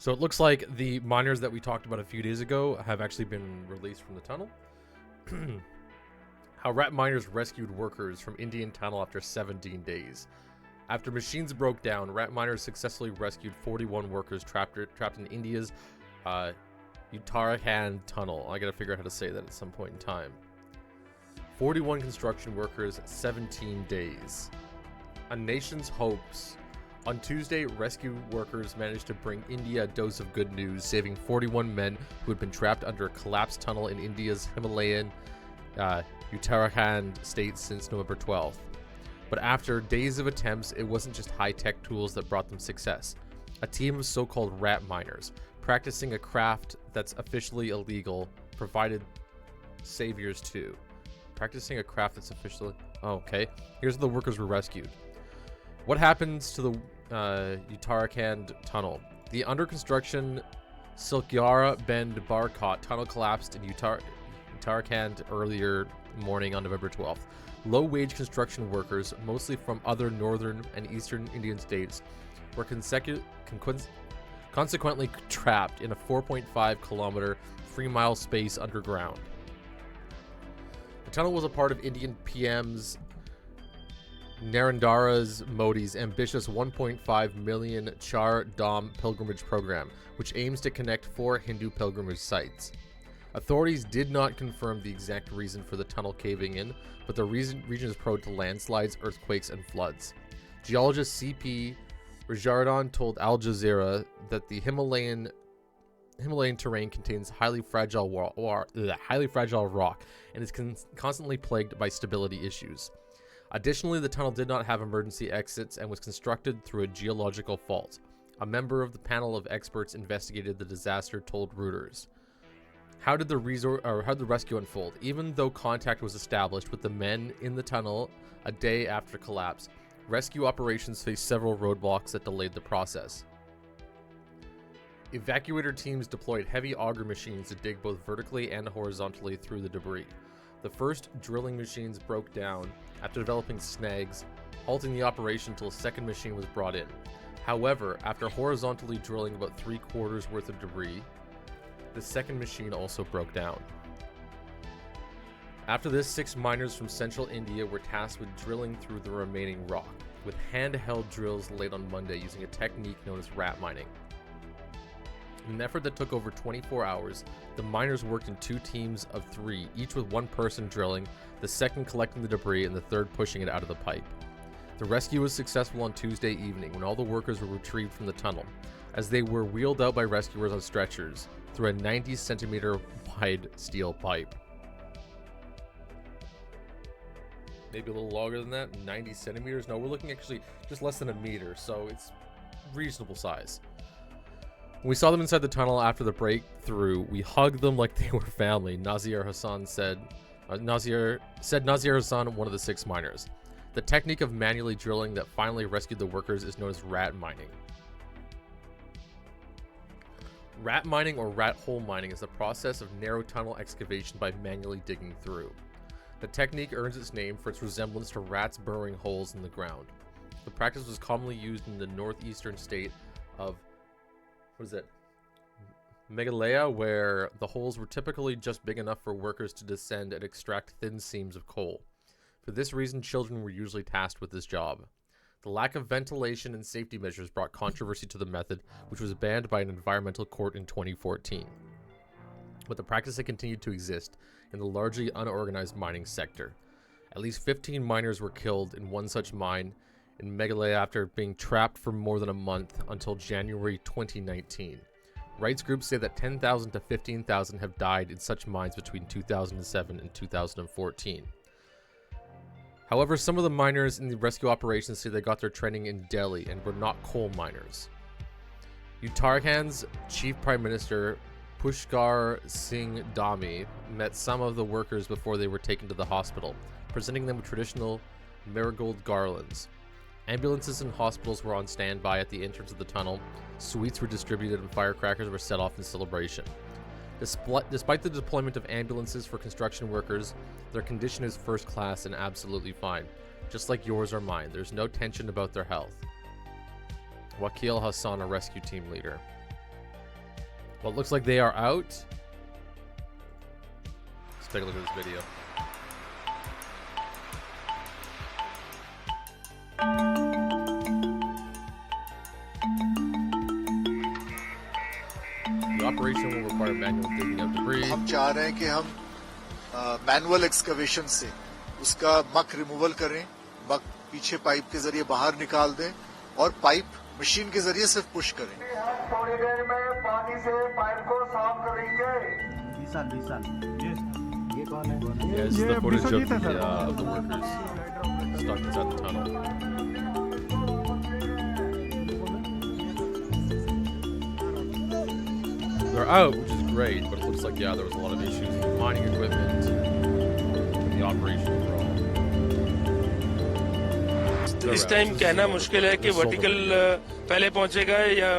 So it looks like the miners that we talked about a few days ago have actually been released from the tunnel. How rat miners rescued workers from Indian tunnel after 17 days. After machines broke down, rat miners successfully rescued 41 workers trapped in India's Uttarakhand tunnel. I gotta figure out how to say that at some point in time. 41 construction workers, 17 days. A nation's hopes. On Tuesday, rescue workers managed to bring India a dose of good news, saving 41 men who had been trapped under a collapsed tunnel in India's Himalayan Uttarakhand state since November 12th. But after days of attempts, it wasn't just high-tech tools that brought them success. A team of so-called rat miners, practicing a craft that's officially illegal, provided saviors too. Practicing a craft that's officially... Oh, okay. Here's the workers were rescued. What happens to the Uttarakhand tunnel? The under-construction Silkyara Bend Barkot tunnel collapsed in Uttarakhand earlier morning on November 12th. Low-wage construction workers, mostly from other northern and eastern Indian states, were consequently trapped in a 4.5-kilometer, 3-mile space underground. The tunnel was a part of Indian PM's Narendra Modi's ambitious 1.5 million Char Dham pilgrimage program, which aims to connect 4 Hindu pilgrimage sites. Authorities did not confirm the exact reason for the tunnel caving in, but the region is prone to landslides, earthquakes, and floods. Geologist C.P. Rajardhan told Al Jazeera that the Himalayan terrain contains highly fragile rock and is constantly plagued by stability issues. Additionally, the tunnel did not have emergency exits and was constructed through a geological fault. A member of the panel of experts investigated the disaster told Reuters. How did the rescue unfold? Even though contact was established with the men in the tunnel a day after collapse, rescue operations faced several roadblocks that delayed the process. Evacuator teams deployed heavy auger machines to dig both vertically and horizontally through the debris. The first drilling machines broke down after developing snags, halting the operation until a second machine was brought in. However, after horizontally drilling about 3/4 worth of debris, the second machine also broke down. After this, 6 miners from central India were tasked with drilling through the remaining rock, with handheld drills late on Monday using a technique known as rat mining. In an effort that took over 24 hours, the miners worked in 2 teams of 3, each with 1 person drilling, the second collecting the debris, and the third pushing it out of the pipe. The rescue was successful on Tuesday evening when all the workers were retrieved from the tunnel, as they were wheeled out by rescuers on stretchers through a 90-centimeter wide steel pipe. Maybe a little longer than that, 90 centimeters? No, we're looking actually just less than a meter, so it's reasonable size. When we saw them inside the tunnel after the breakthrough, we hugged them like they were family, Nazir Hassan said. Nazir Hassan, one of the 6 miners. The technique of manually drilling that finally rescued the workers is known as rat mining. Rat mining or rat hole mining is the process of narrow tunnel excavation by manually digging through. The technique earns its name for its resemblance to rats burrowing holes in the ground. The practice was commonly used in the northeastern state of Meghalaya, where the holes were typically just big enough for workers to descend and extract thin seams of coal. For this reason, children were usually tasked with this job. The lack of ventilation and safety measures brought controversy to the method, which was banned by an environmental court in 2014. But the practice had continued to exist in the largely unorganized mining sector. At least 15 miners were killed in one such mine in Meghalaya after being trapped for more than a month until January 2019. Rights groups say that 10,000 to 15,000 have died in such mines between 2007 and 2014. However, some of the miners in the rescue operations say they got their training in Delhi and were not coal miners. Uttarakhand's Chief Prime Minister Pushkar Singh Dhami met some of the workers before they were taken to the hospital, presenting them with traditional marigold garlands. Ambulances and hospitals were on standby at the entrance of the tunnel, sweets were distributed, and firecrackers were set off in celebration. Despite the deployment of ambulances for construction workers, their condition is first class and absolutely fine, just like yours or mine. There's no tension about their health. Wakil Hassan, a rescue team leader. Well, it looks like they are out. Let's take a look at this video. The operation will require manual digging of debris. हम चाह रहे हैं कि हम manual excavation से उसका मक removal करें, मक पीछे पाइप के जरिए बाहर निकाल दें और पाइप मशीन के जरिए सिर्फ पुश करें। थोड़ी देर में पानी से पाइप को साफ करेंगे। ये कौन है? Yeah, this is the footage of the workers stuck inside the tunnel. They're out, which is great, but it looks like, yeah, there was a lot of issues with mining equipment and the operation overall. इस time कहना मुश्किल है कि vertical पहले पहुंचेगा या